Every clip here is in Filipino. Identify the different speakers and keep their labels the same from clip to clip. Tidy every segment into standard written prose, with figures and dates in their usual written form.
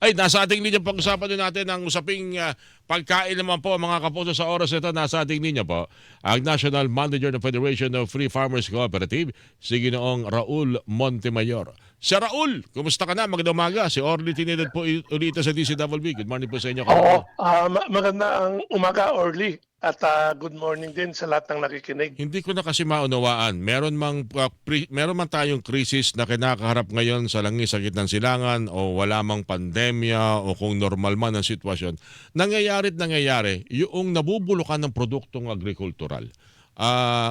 Speaker 1: Ay, nasa ating linya pag-usapan din natin ang usaping pagkain naman po mga kapuso sa oras ito. Nasa ating linya po ang National Manager ng Federation of Free Farmers Cooperative, si Ginoong Raul Montemayor. Si Raul, kumusta ka na? Magandang umaga. Si Orly Tinidad po ulit sa DCWB. Good morning po sa inyo,
Speaker 2: Oo,
Speaker 1: Raul.
Speaker 2: maganda ang umaga, Orly. At good morning din sa lahat ng nakikinig.
Speaker 1: Hindi ko na kasi maunawaan. Meron man tayong krisis na kinakaharap ngayon sa langis sa gitnang silangan o wala mang pandemya o kung normal man ang sitwasyon. Nangyayari yung nabubulukan ng produktong agrikultural.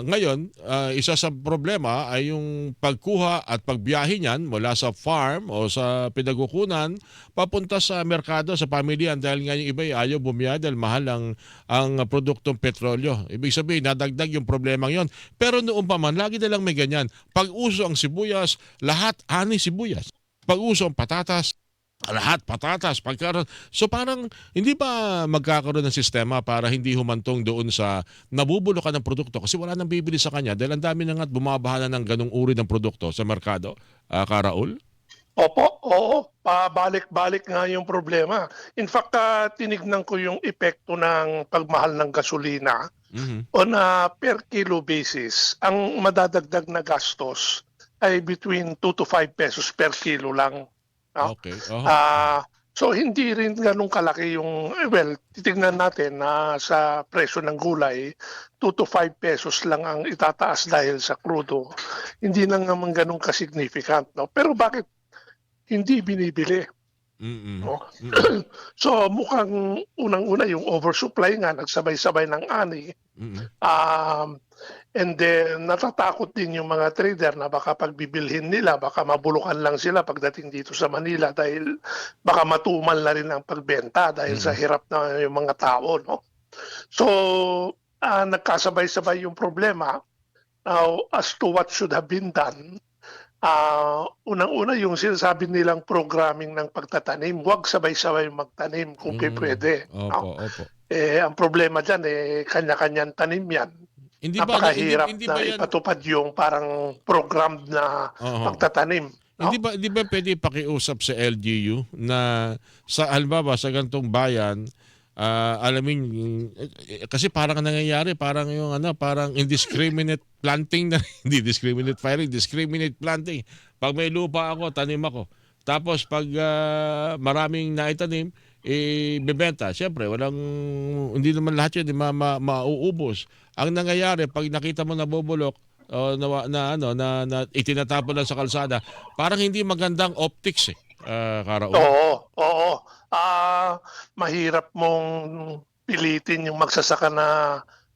Speaker 1: Ngayon, isa sa problema ay yung pagkuha at pagbiyahe niyan mula sa farm o sa pinagkukunan papunta sa merkado, sa pamilya dahil nga yung iba ay ayaw bumiyahe dahil mahal ang produktong petrolyo. Ibig sabihin, nadagdag yung problema yon. Pero noon pa man, lagi na lang may ganyan. Pag uso ang sibuyas, lahat ani sibuyas. Pag uso ang patatas, lahat patatas, pagkaroon. So parang hindi ba magkakaroon ng sistema para hindi humantong doon sa nabubulukan ng produkto kasi wala nang bibili sa kanya dahil ang dami na nga't bumabahala ng ganong uri ng produkto sa merkado, Karaul?
Speaker 2: Opo, oo, pabalik-balik nga yung problema. In fact, tinignan ko yung epekto ng pagmahal ng gasolina
Speaker 1: Mhm.
Speaker 2: on a per kilo basis. Ang madadagdag na gastos ay between 2 to 5 pesos per kilo lang. No?
Speaker 1: Okay. Oho.
Speaker 2: So hindi rin ganun kalaki yung, well, titingnan natin na sa presyo ng gulay, 2 to 5 pesos lang ang itataas dahil sa krudo. Hindi na naman ganun ka-significant. No? Pero bakit hindi binibili?
Speaker 1: Mm.
Speaker 2: No?
Speaker 1: Mm.
Speaker 2: So mukhang unang-una yung oversupply nga, nagsabay-sabay ng ani.
Speaker 1: Mm.
Speaker 2: Um, and then natatakot din yung mga trader na baka pagbibilhin nila, baka mabulukan lang sila pagdating dito sa Manila dahil baka matumal na rin ang pagbenta dahil sa
Speaker 1: Mm.
Speaker 2: hirap na yung mga tao. No? So nagkasabay-sabay yung problema. Now, as to what should have been done, unang-una yung sinasabi nilang programming ng pagtatanim, huwag sabay-sabay magtanim kung
Speaker 1: Mm.
Speaker 2: pwede.
Speaker 1: Opo,
Speaker 2: No?
Speaker 1: opo.
Speaker 2: Ang problema dyan, kanya-kanyang tanim yan.
Speaker 1: Hindi ba hindi,
Speaker 2: Napakahirap
Speaker 1: hindi ba
Speaker 2: na
Speaker 1: yan?
Speaker 2: ipatupad yung parang program na
Speaker 1: Oho.
Speaker 2: pagtatanim. No?
Speaker 1: Hindi ba pwede pakiusap sa LGU na sa halimbawa sa gantong bayan, alamin kasi parang nangyayari parang yung parang indiscriminate planting na hindi discriminate firing, discriminate planting. Pag may lupa ako, tanim ako. Tapos pag maraming naitanim, bebenta. Siyempre, hindi naman lahat yun mauubos. Ang nangyayari, pag nakita mo nabubulok, o na itinatapon lang sa kalsada, parang hindi magandang optics Karaul.
Speaker 2: Oo, oo. Mahirap mong pilitin yung magsasaka na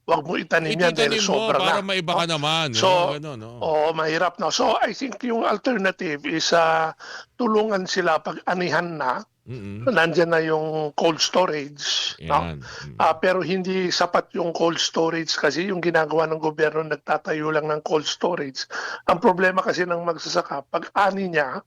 Speaker 2: wag mo itanim yan dahil
Speaker 1: Ititanim mo
Speaker 2: sobra
Speaker 1: para
Speaker 2: na.
Speaker 1: maiba ka
Speaker 2: No?
Speaker 1: naman, yung mga
Speaker 2: So,
Speaker 1: gano'n, no?
Speaker 2: oo, mahirap na. So, I think yung alternative is tulungan sila pag anihan na,
Speaker 1: Mm.
Speaker 2: nandyan na yung cold storage. No?
Speaker 1: Yan.
Speaker 2: Pero hindi sapat yung cold storage kasi yung ginagawa ng gobyerno nagtatayo lang ng cold storage. Ang problema kasi ng magsasaka, pag ani niya,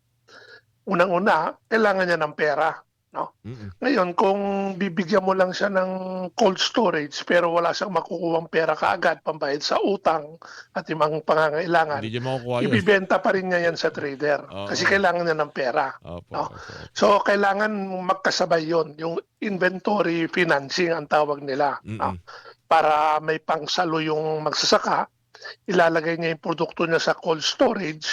Speaker 2: unang-una, kailangan niya ng pera. No?
Speaker 1: Mm.
Speaker 2: Ngayon, kung bibigyan mo lang siya ng cold storage pero wala siyang makukuhang pera kaagad pambayad sa utang at yung mga
Speaker 1: Hindi
Speaker 2: pangangailangan,
Speaker 1: niya makukuha yun.
Speaker 2: ibibenta pa rin niya yan sa trader kasi
Speaker 1: Oo.
Speaker 2: kailangan niya ng pera.
Speaker 1: Opo,
Speaker 2: No?
Speaker 1: opo, opo.
Speaker 2: So, kailangan magkasabay yon, yung inventory financing ang tawag nila. No?
Speaker 1: Mm.
Speaker 2: Para may pangsalo yung magsasaka, ilalagay niya yung produkto niya sa cold storage,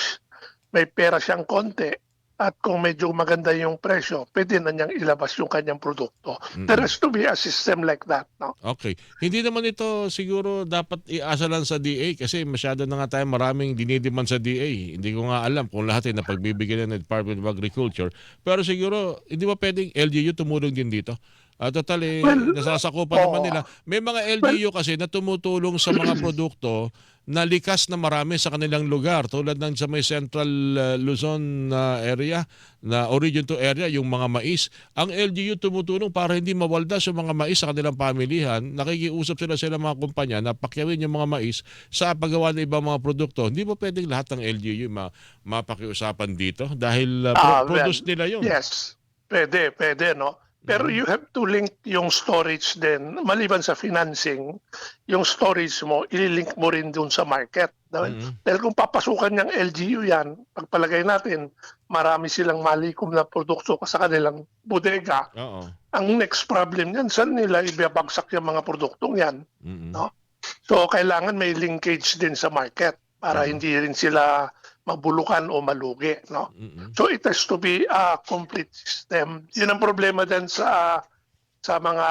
Speaker 2: may pera siyang konti, at kung medyo maganda yung presyo, pwede na niyang ilabas yung kanyang produkto. There
Speaker 1: Mm.
Speaker 2: has to be a system like that. No?
Speaker 1: Okay. Hindi naman ito siguro dapat iasa lang sa DA kasi masyado na nga tayo maraming dinidemand sa DA. Hindi ko nga alam kung lahat ay napagbibigyan ng Department of Agriculture. Pero siguro, hindi ba pwedeng LGU tumulong din dito? Total
Speaker 2: Well,
Speaker 1: nasasakupan naman
Speaker 2: oo.
Speaker 1: nila. May mga
Speaker 2: Well,
Speaker 1: LGU kasi na tumutulong sa mga produkto na likas na marami sa kanilang lugar tulad ng sa may Central Luzon area na Origin 2 area yung mga mais. Ang LGU tumutulong para hindi mawaldas yung mga mais sa kanilang pamilihan. Nakikiusap sila mga kumpanya na pakyawin yung mga mais sa paggawa ng ibang mga produkto. Hindi ba pwedeng lahat ng LGU mapakiusapan dito dahil
Speaker 2: well,
Speaker 1: produce nila yun?
Speaker 2: yes, pwede, no? Pero you have to link yung storage din. Maliban sa financing, yung storage mo, ililink mo rin dun sa market. Dahil kung papasukan niyang LGU yan, pagpalagay natin, marami silang malikom na produkto sa kanilang bodega.
Speaker 1: Oo.
Speaker 2: Ang next problem niyan, saan nila ibabagsak yung mga produktong yan? No? So, kailangan may linkage din sa market para hindi rin sila mabulukan o malugi. No? So, it has to be a complete system. Yun ang problema din sa mga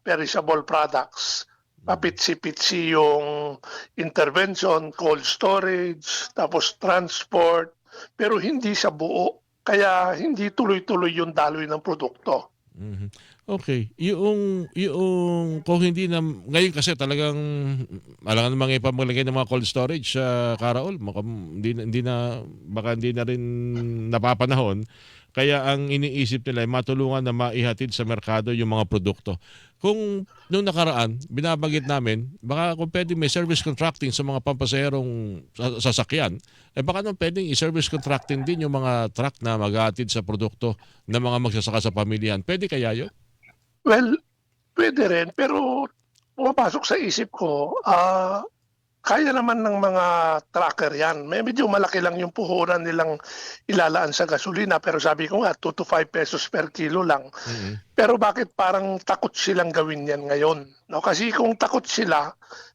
Speaker 2: perishable products. Papitsi-pitsi yung intervention, cold storage, tapos transport, pero hindi sa buo. Kaya hindi tuloy-tuloy yung daloy ng produkto.
Speaker 1: Okay. Yung kung hindi na ngayon kasi talagang alangan namang ipamalagay ng mga cold storage sa Karaol, hindi na baka hindi na rin napapanahon. Kaya ang iniisip nila ay matulungan na maihatid sa merkado yung mga produkto. Kung nung nakaraan, binabanggit namin, baka kung pwede may service contracting sa mga pampasaherong sasakyan, baka nung pwedeng i-service contracting din yung mga truck na maghahatid sa produkto ng mga magsasaka sa pamilyan. Pwede kaya yun?
Speaker 2: Well, pwede rin, pero pumapasok sa isip ko, kaya naman ng mga trucker yan. Medyo malaki lang yung puhunan nilang ilalaan sa gasolina, pero sabi ko nga, 2 to 5 pesos per kilo lang. Pero bakit parang takot silang gawin yan ngayon? No? Kasi kung takot sila,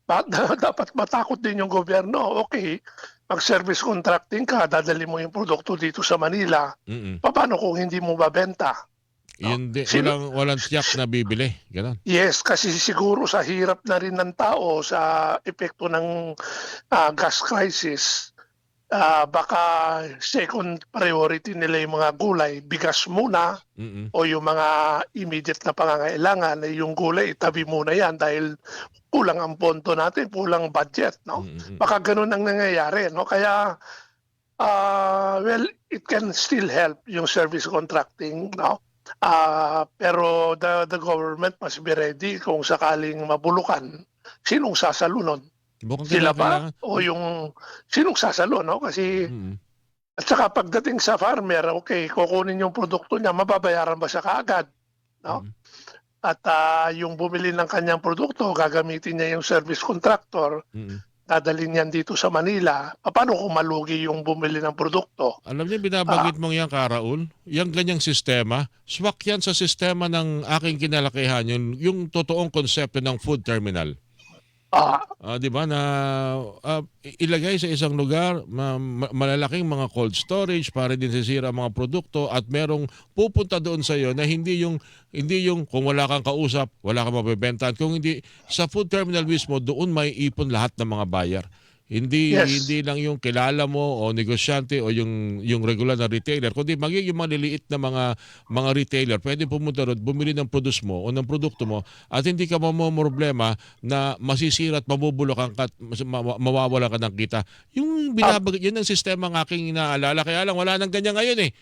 Speaker 2: dapat matakot din yung gobyerno. Okay, mag-service contracting ka, dadali mo yung produkto dito sa Manila. Paano kung hindi mo babenta?
Speaker 1: Yun walang tiyak na bibili. Ganon.
Speaker 2: Yes, kasi siguro sa hirap na rin ng tao sa epekto ng gas crisis, baka second priority nila yung mga gulay, bigas muna, o yung mga immediate na pangangailangan, yung gulay itabi muna yan dahil kulang ang pondo natin, kulang budget. No? Baka ganun ang nangyayari. No? Kaya, well, it can still help yung service contracting. No? Pero the government must be ready kung sakaling mabulukan. Sinong sasalo nun? Sila ba? O yung sinong sasalo? No? Kasi at saka pagdating sa farmer, okay, kukunin yung produkto niya, mababayaran ba siya kaagad? No? At yung bumili ng kanyang produkto, gagamitin niya yung service contractor, dadalhin yan dito sa Manila. Paano kung malugi yung bumili ng produkto?
Speaker 1: Alam niyo, binabanggit mo yan, Karaul, yung ganyang sistema, swak yan sa sistema ng aking kinalakihan, yung totoong konsepto ng food terminal. Di ba na ilagay sa isang lugar malalaking mga cold storage para din sisira mga produkto at merong pupunta doon sa iyo na hindi yung kung wala kang kausap, wala kang mabebentahan, kung hindi sa food terminal mismo doon may ipon lahat ng mga buyer. Hindi lang yung kilala mo o negosyante o yung regular na retailer, kundi magiging maliliit na mga retailer pwede pumunta doon, bumili ng produce mo o ng produkto mo at hindi ka problema na masisira at mabubulokan ka at mawawala ka ng kita. Yung binabagay, yun ang sistema ng aking inaalala. Kaya lang wala nang ganyan ngayon eh.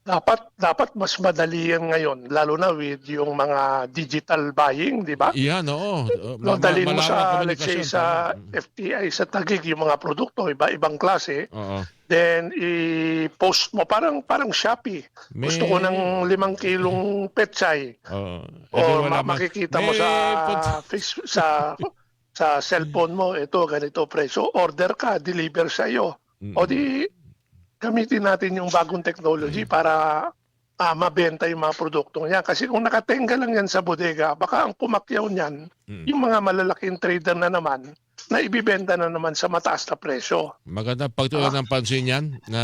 Speaker 2: Dapat mas madali yan ngayon, lalo na with yung mga digital buying, di ba?
Speaker 1: Yan, oo.
Speaker 2: Dalhin mo sa, let's say, sa FTI, sa Taguig, yung mga produkto, ibang klase. Then, i-post mo, parang Shopee. Gusto ko ng 5 kilong pechay. O makikita mo sa cellphone mo, ito, ganito presyo. Order ka, deliver sa iyo. O di, gamitin natin yung bagong technology para mabenta yung mga produktong yan. Kasi kung nakatenga lang yan sa bodega, baka ang pumakyaw niyan, yung mga malalaking trader na naman, na ibibenta na naman sa mataas na presyo.
Speaker 1: Maganda pagtuunan ng pansin yan na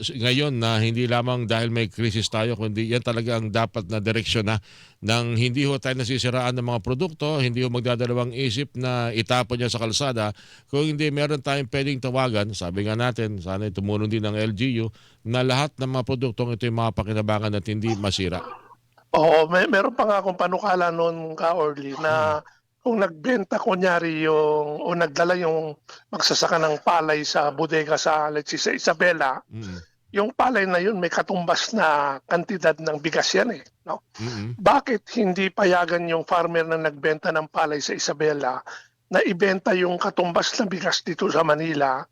Speaker 1: ngayon na hindi lamang dahil may krisis tayo, kundi yan talaga ang dapat na direksyon na nang hindi ho tayo nasisiraan ng mga produkto, hindi ho magdadalawang isip na itapon niya sa kalsada. Kung hindi, meron tayong pwedeng tawagan, sabi nga natin, sana tumulong din ng LGU, na lahat ng mga produktong ito yung mga pakinabangan at hindi masira.
Speaker 2: Oo, meron pa nga akong panukala noon ka-Orly na kung nagbenta kunyari o nagdala yung magsasaka ng palay sa bodega sa, let's say, sa Isabela, yung palay na yun may katumbas na kantidad ng bigas yan eh. No? Bakit hindi payagan yung farmer na nagbenta ng palay sa Isabela na ibenta yung katumbas ng bigas dito sa Manila,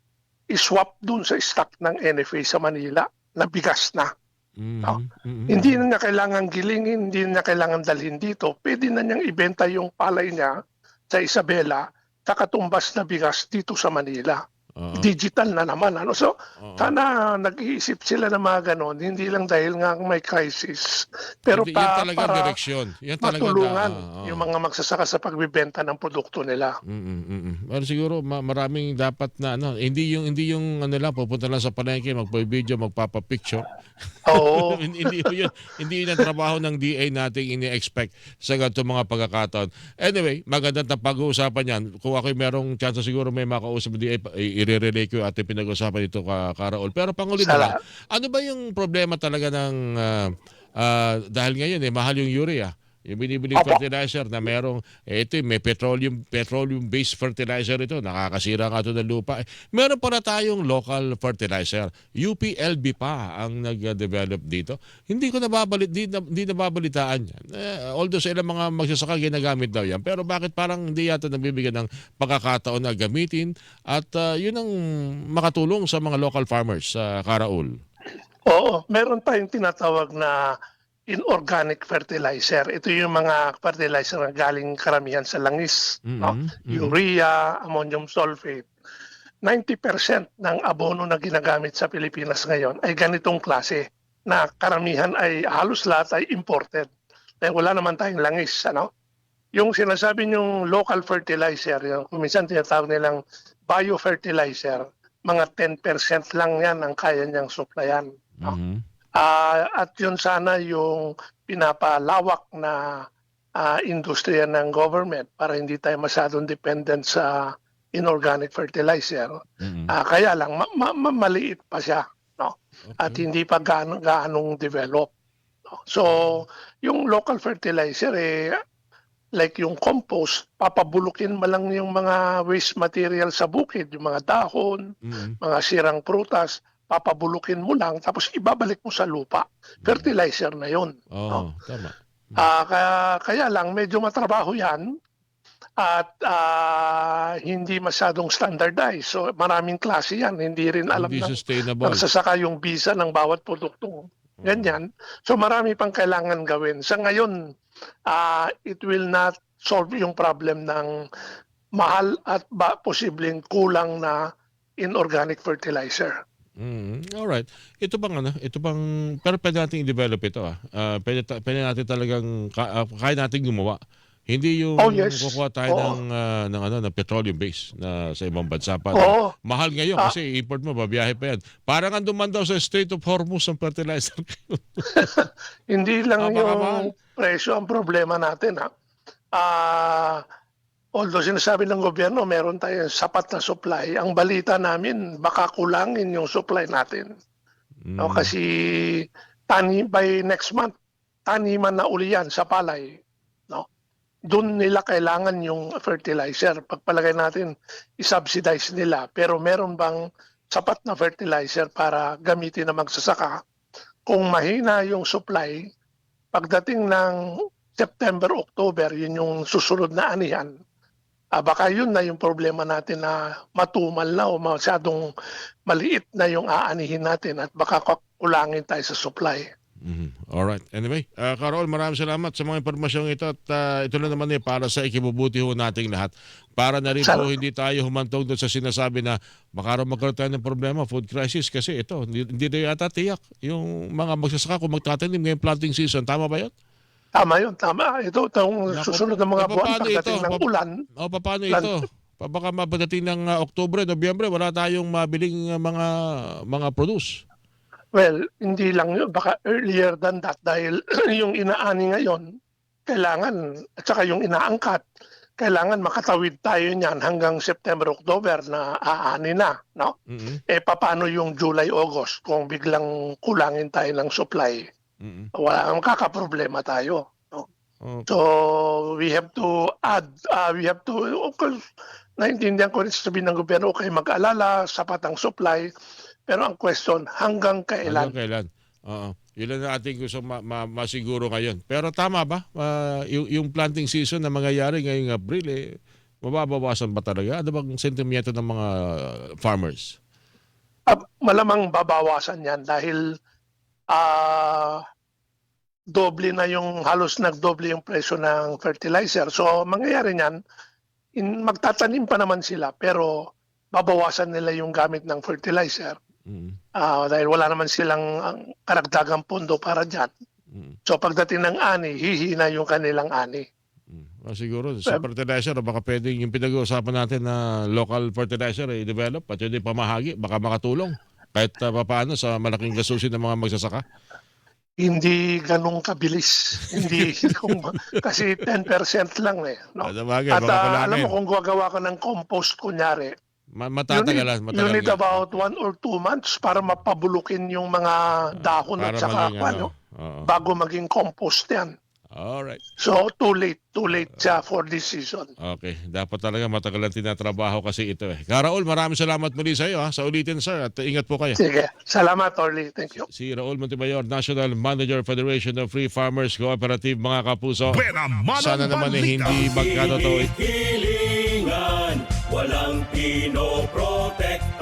Speaker 2: iswap dun sa stock ng NFA sa Manila na bigas na? No?
Speaker 1: Mhm,
Speaker 2: Hindi
Speaker 1: mm.
Speaker 2: na niya kailangan gilingin, hindi na niya kailangan dalhin dito. Pwede na niyang ibenta yung palay niya sa Isabela sa katumbas na bigas dito sa Manila.
Speaker 1: Oo,
Speaker 2: Digital na naman. Ano? So,
Speaker 1: oo.
Speaker 2: sana nag-iisip sila ng mga ganon, hindi lang dahil nga may crisis, pero
Speaker 1: Hindi, yan talaga ang
Speaker 2: para
Speaker 1: direksyon. Yan talaga
Speaker 2: matulungan
Speaker 1: oo.
Speaker 2: yung mga magsasaka sa pagbebenta ng produkto nila.
Speaker 1: Well, siguro maraming dapat na ano, hindi yung ano lang pupunta lang sa palengke, magpa-video, magpapa-picture.
Speaker 2: Oo,
Speaker 1: Hindi yun, hindi yun ang trabaho ng DA nating ini-expect sa ganitong mga pagkakataon. Anyway, maganda na pag-uusapan yan. Kung ako'y merong chance siguro may makausap ng DA, i-relay ko yung ating pinag-uusapan dito ka Raul. Pero panguli na lang,
Speaker 2: sala
Speaker 1: ano ba yung problema talaga ng dahil ngayon mahal yung urea. Yung binibiling
Speaker 2: opo.
Speaker 1: fertilizer na merong, ito may petroleum-based fertilizer ito, nakakasira nga ito ng lupa. Meron pa na tayong local fertilizer. UPLB pa ang nag-develop dito. Hindi ko hindi nababalitaan yan. Although sa ilang mga magsasaka ginagamit daw yan. Pero bakit parang hindi yata nabibigyan ng pagkakataon na gamitin at yun ang makatulong sa mga local farmers sa Karaul.
Speaker 2: Oo, meron tayong tinatawag na inorganic fertilizer. Ito yung mga fertilizer na galing karamihan sa langis, no?
Speaker 1: Mm, mm,
Speaker 2: Urea, ammonium sulfate. 90% ng abono na ginagamit sa Pilipinas ngayon ay ganitong klase na karamihan ay halos lahat ay imported. Dahil wala naman tayong langis, ano? Yung sinasabi niyong local fertilizer, yung kung minsan tinatawag nilang biofertilizer, mga 10% lang yan ang kaya niyang supplyan. No?
Speaker 1: mm.
Speaker 2: At yun sana yung pinapalawak na industriya ng government para hindi tayo masyadong dependent sa inorganic fertilizer.
Speaker 1: Mm.
Speaker 2: Kaya lang maliit pa siya, no? At
Speaker 1: Okay.
Speaker 2: hindi pa gaanong develop. No? So, yung local fertilizer like yung compost, papabulukin mo lang yung mga waste material sa bukid, yung mga dahon,
Speaker 1: Mm.
Speaker 2: mga sirang prutas, papabulukin mo lang tapos ibabalik mo sa lupa.
Speaker 1: Mm.
Speaker 2: Fertilizer na 'yon, no?
Speaker 1: Oo, tama. Mm.
Speaker 2: Kaya lang medyo matrabaho 'yan at hindi masyadong standardized. So maraming klase 'yan, hindi rin alam
Speaker 1: Hindi
Speaker 2: ng
Speaker 1: sustainable.
Speaker 2: nagsasaka yung bisa ng bawat produkto.
Speaker 1: Oo.
Speaker 2: Ganyan. So marami pang kailangan gawin. Sa ngayon, it will not solve yung problem ng mahal at posibleng kulang na inorganic fertilizer.
Speaker 1: Alright. Ito bang pero puwede nating i-develop ito, puwede natin talagang kaya nating gumawa. Hindi yung
Speaker 2: Oh, yes.
Speaker 1: kukuha tayo
Speaker 2: Oo.
Speaker 1: ng ano, ng petroleum base na sa ibang bansa pa na
Speaker 2: Oo.
Speaker 1: mahal ngayon
Speaker 2: Ah,
Speaker 1: kasi import mo babiyahe pa yan. Parang andun man daw sa Strait of Hormuz ang fertilizer.
Speaker 2: Hindi lang
Speaker 1: Napakamahal.
Speaker 2: yung presyo ang problema natin, ha. Ah, Although sinasabi ng gobyerno meron tayong sapat na supply, ang balita namin baka kulangin yung supply natin. No,
Speaker 1: Hmm,
Speaker 2: kasi by next month, taniman na uli yan sa palay. No? Doon nila kailangan yung fertilizer. Pagpalagay natin, i-subsidize nila. Pero meron bang sapat na fertilizer para gamitin ng magsasaka? Kung mahina yung supply, pagdating ng September, October, yun yung susunod na anihan, baka yun na yung problema natin na matumal na o masyadong maliit na yung aanihin natin at baka kulangin tayo sa supply.
Speaker 1: alright. Anyway, Carol, maraming salamat sa mga impormasyong ito at ito na naman para sa ikibubuti ho nating lahat. Para na rin po
Speaker 2: Sal-
Speaker 1: hindi tayo humantong doon sa sinasabi na baka raw magkaroon tayo ng problema, food crisis kasi ito, hindi na yata tiyak yung mga magsasaka kung magtatanim ngayong planting season. Tama ba yun?
Speaker 2: Tama yun, tama. Itong
Speaker 1: Naku po.
Speaker 2: susunod na mga buwan
Speaker 1: Paano ito?
Speaker 2: pagdating ng ulan,
Speaker 1: Paano
Speaker 2: plan,
Speaker 1: ito? Baka mapadating ng Oktubre, Nobyembre, wala tayong mabiling mga produce.
Speaker 2: well, hindi lang yun, baka earlier than that dahil yung inaani ngayon, kailangan, at saka yung inaangkat, kailangan makatawid tayo niyan hanggang September, October na aani na. No?
Speaker 1: Mm.
Speaker 2: Paano yung July, August kung biglang kulangin tayo ng supply?
Speaker 1: Mm.
Speaker 2: Wala, makakaproblema tayo. No?
Speaker 1: Okay.
Speaker 2: So, we have to add, of course, naintindihan ko rin sabihin ng gobyerno, okay, mag-alala, sapat ang supply, pero ang question, hanggang
Speaker 1: Hanggang
Speaker 2: kailan?
Speaker 1: kailan? Oo. Yun lang ang ating gusto masiguro ngayon. Pero tama ba? Yung planting season na mangyayari ngayong Abril, mababawasan ba talaga? Ano bang sentimiento ng mga farmers?
Speaker 2: Malamang babawasan yan dahil doble na yung halos nagdoble yung presyo ng fertilizer. So mangyayari niyan, magtatanim pa naman sila pero babawasan nila yung gamit ng fertilizer.
Speaker 1: Mm.
Speaker 2: Dahil wala naman silang karagdagang pondo para dyan.
Speaker 1: Mm.
Speaker 2: So pagdating ng ani, hihina yung kanilang ani.
Speaker 1: Siguro sa fertilizer baka pwedeng yung pinag-uusapan natin na local fertilizer i-develop at yun pamahagi baka makatulong kahit papaano sa malaking gastusin ng mga magsasaka.
Speaker 2: Hindi ganun kabilis. Hindi kasi 10% lang eh. No?
Speaker 1: Bagay,
Speaker 2: At
Speaker 1: baka
Speaker 2: alam
Speaker 1: kulangin.
Speaker 2: mo kung gagawa ka ng compost kunyari,
Speaker 1: Matatagalan.
Speaker 2: you need about 1 or 2 months para mapabulukin yung mga dahon at
Speaker 1: Para
Speaker 2: saka
Speaker 1: maging
Speaker 2: ano,
Speaker 1: Oo.
Speaker 2: bago maging compost yan.
Speaker 1: Alright.
Speaker 2: So too late siya for this season.
Speaker 1: Okay. Dapat talaga matagal ang tinatrabaho kasi ito eh. Raul, maraming salamat muli sa iyo sa ulitin sir at ingat po kayo.
Speaker 2: Sige, salamat Orly, thank you.
Speaker 1: Si Raul Montemayor, National Manager Federation of Free Farmers Cooperative, mga kapuso. Sana naman hindi magkano to.
Speaker 3: Hilingan, walang pinoprotektahan.